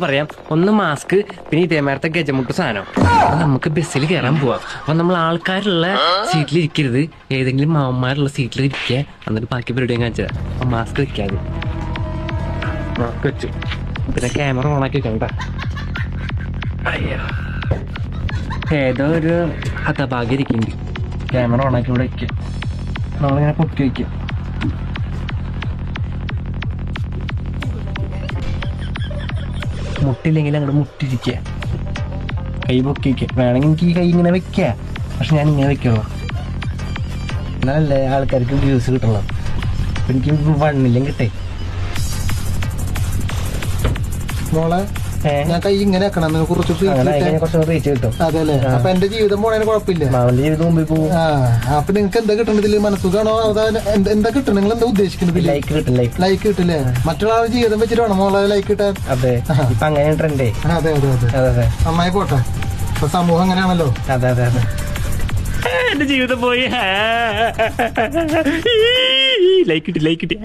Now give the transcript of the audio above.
പറയാം, ഒന്ന് മാസ്ക്, പിന്നെ ഇതേമാരത്തെ ഗജമുട്ട് സാധനം. അപ്പൊ നമുക്ക് ബസ്സിൽ കയറാൻ പോവാം. അപ്പൊ നമ്മൾ ആൾക്കാരുള്ള സീറ്റിൽ ഇരിക്കരുത്, ഏതെങ്കിലും മാവന്മാരുള്ള സീറ്റിൽ ഇരിക്കുക. എന്നിട്ട് ബാക്കി പരിപാടിയും കാണിച്ചത്. അപ്പൊ മാസ്ക് വെക്കാതെ മാസ്ക് വെച്ചു. പിന്നെ ക്യാമറ ഓണാക്കി വെക്കണ്ട. ഏതോ ഒരു ഹതഭാഗ്യം ഇരിക്കുന്നുണ്ട്. ക്യാമറ ഓണാക്കി ഇവിടെ വെക്കുക. നമ്മളിങ്ങനെ പൊക്കി വയ്ക്കുക. മുട്ടില്ലെങ്കിൽ അങ്ങോട്ട് മുട്ടിരിക്കുക, കൈ പൊക്കി വയ്ക്കുക. വേണമെങ്കിൽ എനിക്ക് ഈ കൈ ഇങ്ങനെ വെക്കുക, പക്ഷെ ഞാൻ ഇങ്ങനെ വെക്കുള്ളൂ. എന്നാലല്ലേ ആൾക്കാർക്ക് വ്യൂസ് കിട്ടുള്ളൂ. എനിക്ക് വണ്ണിലും കിട്ടേ. മോളെ ഞാൻ കൈ ഇങ്ങനെ ആക്കണം, കുറച്ച് റേറ്റ് കിട്ടും. അതെല്ലേ? അപ്പൊ എന്റെ ജീവിതം പോണതിന് കുഴപ്പമില്ല. മാവന്റെ ജീവിതം മുമ്പിൽ പോകും. അപ്പൊ നിങ്ങൾക്ക് എന്താ കിട്ടണതില്? മനസ്സുഖാണോ? എന്താ കിട്ടണം? നിങ്ങൾ എന്താ ഉദ്ദേശിക്കുന്നത്? ലൈക്ക് കിട്ടും. ലൈക്ക് കിട്ടില്ലേ? മറ്റുള്ള ആളുടെ ജീവിതം വെച്ചിട്ടാണോ മോളെ ലൈക്ക് കിട്ടാൻ? അതെ, ഇപ്പൊ അങ്ങനെ ട്രെൻഡേ. അതെ അതെ അതെ അതെ, നന്നായി പോട്ടെ. ഇപ്പൊ സമൂഹം അങ്ങനെയാണല്ലോ. അതെ അതെ അതെ. എന്റെ ജീവിതം പോയി. ലൈക്ക് കിട്ടി.